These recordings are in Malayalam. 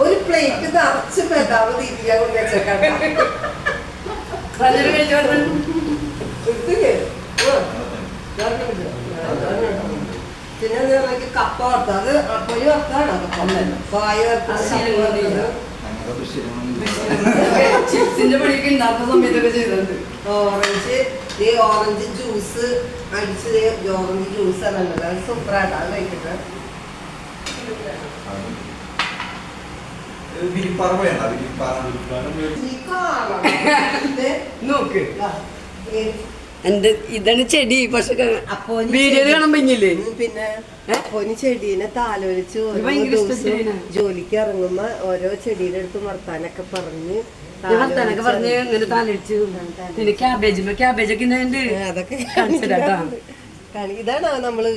ഒരു പ്ലേറ്റ് നിറച്ച് ബദാമ് തീറ്റിക്കാൻ പിന്നെ കപ്പ വറുത്തത് അപ്പൊഴി വറുത്താണ് കായ ഓറഞ്ച് ജ്യൂസ് അടിച്ചത് ഓറഞ്ച് ജ്യൂസ് ആണ് സൂപ്പറായിട്ട് അത് കഴിക്കുന്നത്. നോക്ക് എന്റെ ഇതാണ് ചെടി. പക്ഷെ വീഡിയോയിൽ കാണുമ്പോല്ലേ പിന്നെ അപ്പോന് ചെടീനെ താലോലിച്ച് ജോലിക്ക് ഇറങ്ങുമ്പോ ഓരോ ചെടീടെ അടുത്ത് വർത്താനൊക്കെ പറഞ്ഞ് ഇങ്ങനെ താലോലിച്ചു. പിന്നെ ക്യാബേജൊക്കെ അതൊക്കെ ഇതാണ് നമ്മള്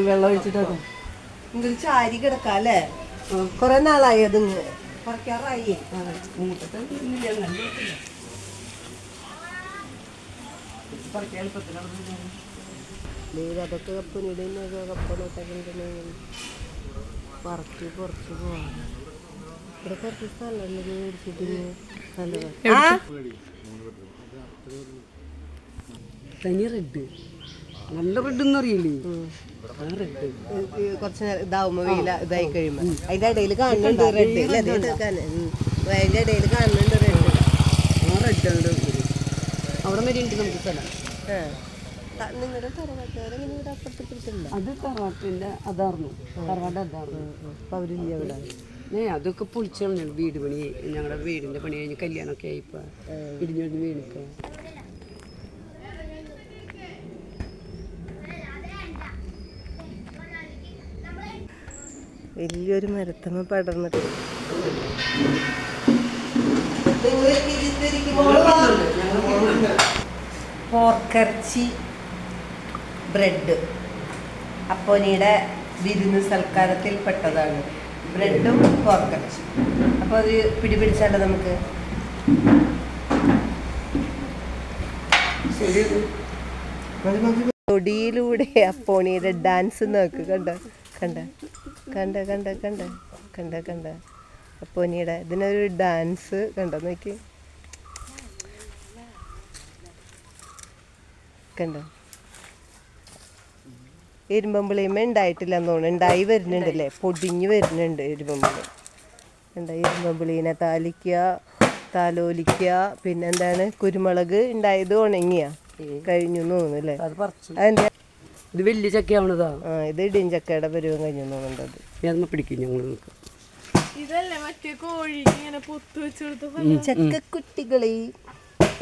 വെള്ളം ഒഴിച്ചിട്ടോ എന്തൊരു ചാരി കിടക്കാം അല്ലേ? കൊറേ നാളായി അത് പറിക്കാറായി. അതൊക്കെ കപ്പനിടെ കപ്പനൊക്കെ പറക്കി കുറച്ച് പോവാം. ഇവിടെ കുറച്ച് സ്ഥലമല്ലേ മേടിച്ചിട്ട് തനി റെഡ് നല്ല റെഡ് ഒന്നും അറിയില്ലേ? കുറച്ച് ഇതാവുമ്പോ വെയില ഇതായി കഴിയുമ്പോ അതിന്റെ ഇടയിൽ കാണുന്നുണ്ട് റെഡ് അല്ലേ? അതിന്റെ ഇടയിൽ കാണുന്നുണ്ട് റെഡ്. ആ റെഡ് ഉണ്ട് അവിടെ വരെ ഉണ്ട് നമുക്ക് സ്ഥലം. നിങ്ങളുടെ തറവാട്ടുകാരെങ്ങനെ ഇവിടെ അപ്പുറത്തില്ല? അത് തറവാട്ടിന്റെ അതായിരുന്നു. തറവാട് അതായിരുന്നു. അപ്പൊ അവരില്ല ഇവിടെ. അതൊക്കെ പൊളിച്ചു കളഞ്ഞു. വീട് പണി ഞങ്ങളുടെ വീടിന്റെ പണി കഴിഞ്ഞ് കല്യാണമൊക്കെ ആയിപ്പോ ഇടിഞ്ഞു വീണൊക്കെ. വലിയൊരു മരത്തമ്മ പടർന്നിട്ട് പോർക്കിറച്ചി ബ്രെഡ് അപ്പോനിയുടെ വിരുന്ന് സൽക്കാരത്തിൽ പെട്ടതാണ്. ബ്രെഡും പോർക്കിറച്ചി. അപ്പോൾ അത് പിടിപിടിച്ചാലോ നമുക്ക്? ൊടിയിലൂടെ അപ്പോണിയുടെ ഡാൻസ് നോക്ക്. കണ്ട കണ്ട കണ്ട കണ്ട കണ്ട കണ്ട കണ്ട അപ്പോനിയുടെ ഇതിനൊരു ഡാൻസ് കണ്ടോ നോക്കി. കണ്ടോ? ഇരുമ്പമ്പുളിയമ്മ ഉണ്ടായിട്ടില്ലെന്ന് തോന്നുന്നു. ഉണ്ടായി വരുന്നുണ്ടല്ലേ? പൊടിഞ്ഞു വരുന്നുണ്ട് ഇരുമ്പമ്പുളി. എന്താ ഇരുമ്പമ്പുളീനെ താലോലിക്കുക. പിന്നെന്താണ് കുരുമുളക് ഉണ്ടായത് ഉണങ്ങിയ കഴിഞ്ഞു തോന്നുന്നു അല്ലേ? അതെന്താ ഇത് വലിയ ചക്കയാവണതാ. ഇത് ഇടിഞ്ചക്കയുടെ പരുവം കഴിഞ്ഞു തോന്നുന്നുണ്ട്. പിടിക്കും ഞങ്ങൾ. ചക്കക്കുട്ടികളെ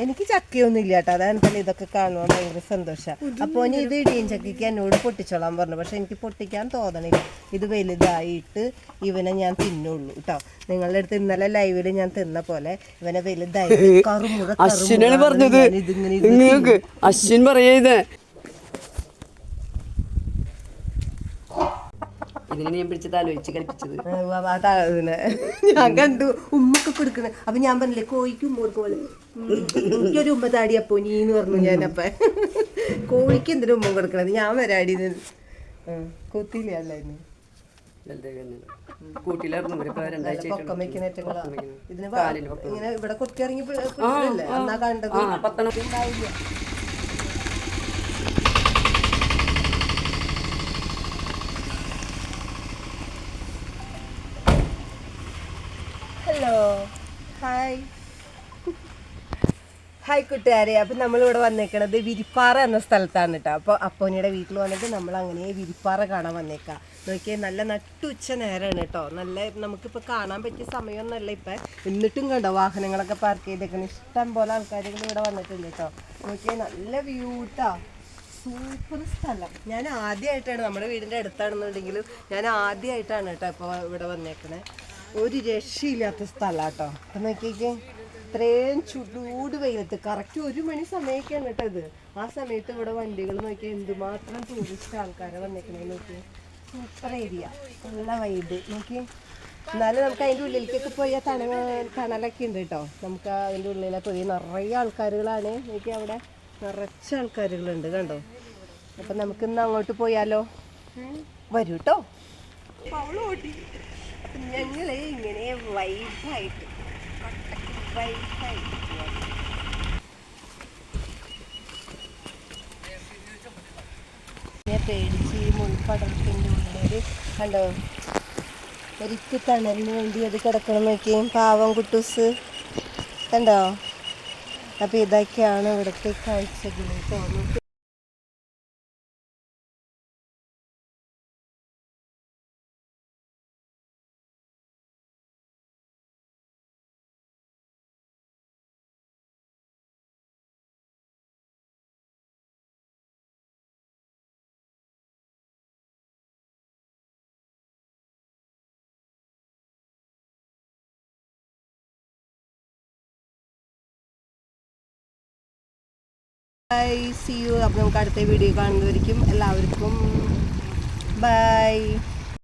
എനിക്ക് ചക്കയൊന്നും ഇല്ല കേട്ടോ. അതാണ് തന്നെ ഇതൊക്കെ കാണുവാൻ ഭയങ്കര സന്തോഷമാണ്. അപ്പോൾ ഇനി ഇത് ഇടിയും ചക്കയ്ക്ക് എന്നോട് പൊട്ടിച്ചോളാൻ പറഞ്ഞു. പക്ഷെ എനിക്ക് പൊട്ടിക്കാൻ തോന്നണില്ല. ഇത് വലുതായിട്ട് ഇവനെ ഞാൻ തിന്നുള്ളൂ കേട്ടോ. നിങ്ങളുടെ അടുത്ത് ഇന്നലെ ലൈവില് ഞാൻ തിന്ന പോലെ ഇവനെ വലുതായിട്ട് അശ്വിനാണ് പറഞ്ഞത്. അശ്വിൻ പറയത് ഇതിനെ ഞാൻ പിടിച്ച് താലോചിച്ച് കളിപ്പിച്ചത്. ഞാൻ കണ്ടു ഉമ്മൊക്കെ കൊടുക്കണേ. അപ്പൊ ഞാൻ പറഞ്ഞില്ലേ കോഴിക്ക് ഉമ്മ കൊടുക്കും പോലെ എനിക്കൊരു ഉമ്മ താടി അപ്പോ നീന്ന് പറഞ്ഞു. ഞാനപ്പ കോഴിക്ക് എന്തിനും ഉമ്മ കൊടുക്കണത്? ഞാൻ വരാടി കൊത്തിയില്ല അല്ലായിരുന്നു. പൊക്കം വെക്കുന്ന ഇങ്ങനെ ഇവിടെ കൊത്തി ഇറങ്ങി എന്നാ കണ്ടത് ഉണ്ടാവില്ല. ഹലോ ഹായ് ഹായ് കൂട്ടുകാരെ. അപ്പം നമ്മളിവിടെ വന്നേക്കണത് വിരിപ്പാറ എന്ന സ്ഥലത്താണ് കേട്ടോ. അപ്പോൾ അപ്പോനിയുടെ വീട്ടിൽ വന്നിട്ട് നമ്മൾ അങ്ങനെ വിരിപ്പാറ കാണാൻ വന്നേക്കാം. നോക്കിയാൽ നല്ല നട്ടുച്ച നേരമാണ് കേട്ടോ. നല്ല നമുക്കിപ്പോൾ കാണാൻ പറ്റിയ സമയമൊന്നുമല്ല ഇപ്പം. എന്നിട്ടും കണ്ടോ വാഹനങ്ങളൊക്കെ പാർക്ക് ചെയ്തേക്കണം. ഇഷ്ടം പോലെ ആൾക്കാരുകൾ ഇവിടെ വന്നിട്ടുണ്ട് കേട്ടോ. നോക്കിയാൽ നല്ല വ്യൂ കേട്ടോ. സൂപ്പർ സ്ഥലം. ഞാൻ ആദ്യമായിട്ടാണ്, നമ്മുടെ വീടിൻ്റെ അടുത്താണെന്നുണ്ടെങ്കിലും ഞാൻ ആദ്യമായിട്ടാണ് കേട്ടോ ഇപ്പോൾ ഇവിടെ വന്നേക്കണേ. ഒരു രക്ഷയില്ലാത്ത സ്ഥലം കേട്ടോ. അപ്പം നോക്കിക്കേ ഇത്രയും ചൂട് വെയിലത്ത് കറക്റ്റ് 1 മണി സമയമൊക്കെയാണ് കേട്ടോ ഇത്. ആ സമയത്ത് ഇവിടെ വണ്ടികൾ നോക്കിയാൽ എന്തുമാത്രം ടൂറിസ്റ്റ് ആൾക്കാരെ വന്നേക്കണേ. നോക്കി സൂപ്പർ ഏരിയ, നല്ല വൈബ്. നോക്കി എന്നാലും നമുക്ക് അതിൻ്റെ ഉള്ളിലേക്കൊക്കെ പോയാൽ തണലൊക്കെ ഉണ്ട് കേട്ടോ. നമുക്ക് അതിൻ്റെ ഉള്ളിലൊക്കെ പോയി നിറയെ ആൾക്കാരുകളാണ്. നോക്കി അവിടെ നിറച്ച ആൾക്കാരുകളുണ്ട് കണ്ടോ. അപ്പം നമുക്ക് ഇന്ന് അങ്ങോട്ട് പോയാലോ? വരൂ കേട്ടോ. അവള് ഓടി. അപ്പം ഞങ്ങൾ ഇങ്ങനെ വൈബായിട്ട് വൈബായിട്ട് പേടിച്ച് ഈ മുൾപടർപ്പിൻ്റെ ഉള്ളിൽ കണ്ടോ ഒരിക്കൽ തണലിന് വേണ്ടി അത് കിടക്കണം നോക്കിയും പാവം കുട്ടൂസ് കണ്ടോ. അപ്പോൾ ഇതൊക്കെയാണ് ഇവിടുത്തെ കാഴ്ചകൾ കേട്ടോ. Bye, see you. അപ്പോൾ നമുക്ക് അടുത്ത വീഡിയോ കാണുന്നതായിരിക്കും. എല്ലാവർക്കും ബൈ.